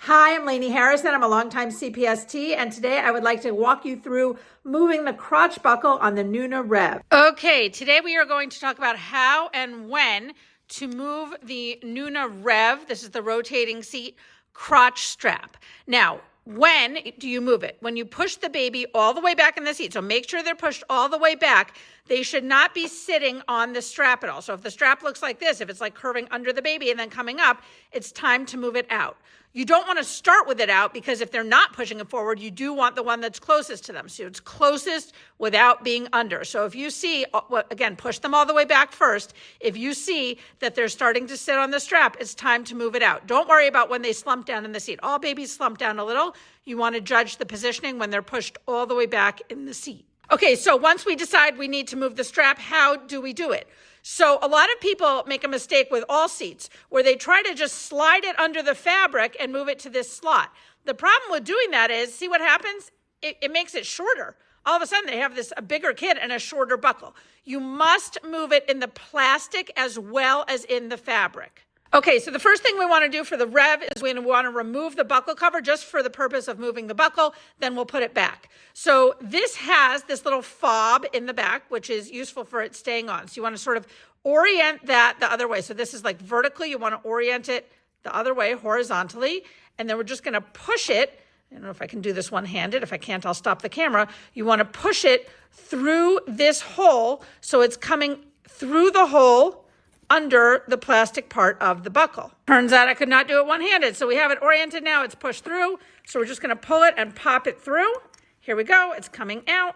Hi, I'm Lainey Harrison. I'm a longtime CPST, and today I would like to walk you through moving the crotch buckle on the Nuna Revv. Okay, today we are going to talk about how and when to move the Nuna Revv. This is the rotating seat crotch strap. Now, when do you move it? When you push the baby all the way back in the seat. So make sure they're pushed all the way back. They should not be sitting on the strap at all. So if the strap looks like this, if it's like curving under the baby and then coming up, it's time to move it out. You don't want to start with it out because if they're not pushing it forward, you do want the one that's closest to them. So it's closest without being under. So if you see, again, push them all the way back first. If you see that they're starting to sit on the strap, it's time to move it out. Don't worry about when they slump down in the seat. All babies slump down a little. You want to judge the positioning when they're pushed all the way back in the seat. Okay, so once we decide we need to move the strap, how do we do it? So a lot of people make a mistake with all seats where they try to just slide it under the fabric and move it to this slot. The problem with doing that is, see what happens? It makes it shorter. All of a sudden they have a bigger kid and a shorter buckle. You must move it in the plastic as well as in the fabric. Okay, so the first thing we want to do for the Revv is we want to remove the buckle cover just for the purpose of moving the buckle, then we'll put it back. So this has this little fob in the back, which is useful for it staying on. So you want to sort of orient that the other way. So this is like vertically, you want to orient it the other way, horizontally, and then we're just going to push it. I don't know if I can do this one-handed. If I can't, I'll stop the camera. You want to push it through this hole so it's coming through the hole under the plastic part of the buckle. Turns out I could not do it one-handed. So we have it oriented now, it's pushed through. So we're just gonna pull it and pop it through. Here we go, it's coming out.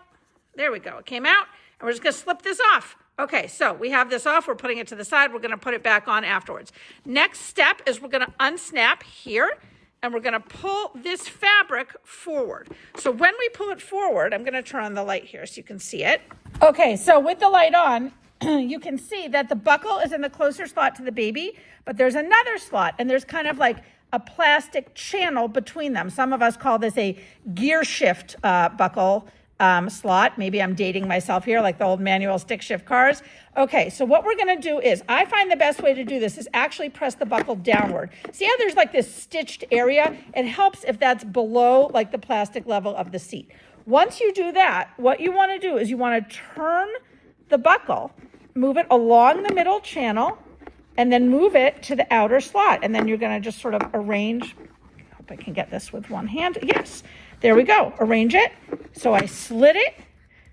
There we go, it came out. And we're just gonna slip this off. Okay, so we have this off, we're putting it to the side, we're gonna put it back on afterwards. Next step is we're gonna unsnap here and we're gonna pull this fabric forward. So when we pull it forward, I'm gonna turn on the light here so you can see it. Okay, so with the light on, you can see that the buckle is in the closer slot to the baby, but there's another slot and there's kind of like a plastic channel between them. Some of us call this a gear shift buckle slot. Maybe I'm dating myself here, like the old manual stick shift cars. Okay, so what we're gonna do is, I find the best way to do this is actually press the buckle downward. See how there's like this stitched area? It helps if that's below like the plastic level of the seat. Once you do that, what you wanna do is you wanna turn the buckle, move it along the middle channel, and then move it to the outer slot. And then you're gonna just sort of arrange, I hope I can get this with one hand. Yes, there we go, arrange it. So I slid it,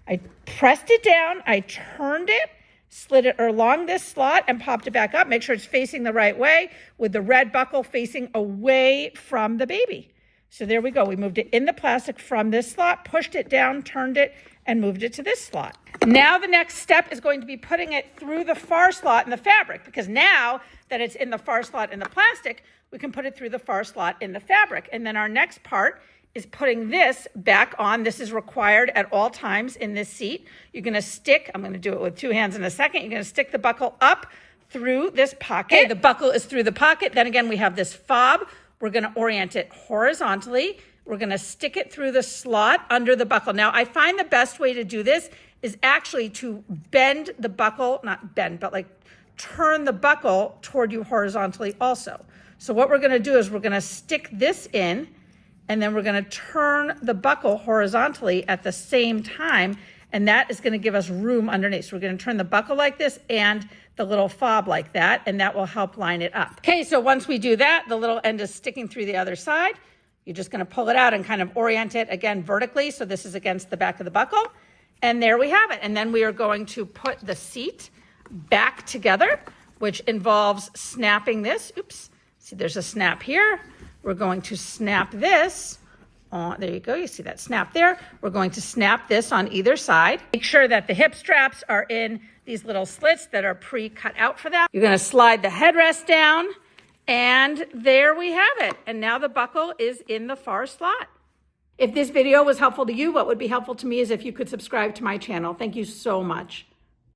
I pressed it down, I turned it, slid it along this slot and popped it back up. Make sure it's facing the right way with the red buckle facing away from the baby. So there we go, we moved it in the plastic from this slot, pushed it down, turned it, and moved it to this slot. Now the next step is going to be putting it through the far slot in the fabric, because now that it's in the far slot in the plastic, we can put it through the far slot in the fabric. And then our next part is putting this back on. This is required at all times in this seat. You're gonna stick, I'm gonna do it with two hands in a second, you're gonna stick the buckle up through this pocket. Okay, the buckle is through the pocket. Then again, we have this fob. We're gonna orient it horizontally. We're gonna stick it through the slot under the buckle. Now, I find the best way to do this is actually to bend the buckle, not bend, but like turn the buckle toward you horizontally also. So what we're gonna do is we're gonna stick this in and then we're gonna turn the buckle horizontally at the same time, and that is gonna give us room underneath. So we're gonna turn the buckle like this and the little fob like that, and that will help line it up. Okay, so once we do that, the little end is sticking through the other side. You're just gonna pull it out and kind of orient it again vertically. So this is against the back of the buckle. And there we have it. And then we are going to put the seat back together, which involves snapping this. Oops, see there's a snap here. We're going to snap this on, there you go, you see that snap there. We're going to snap this on either side. Make sure that the hip straps are in these little slits that are pre-cut out for them. You're gonna slide the headrest down, and there we have it. And now the buckle is in the far slot. If this video was helpful to you, what would be helpful to me is if you could subscribe to my channel. Thank you so much.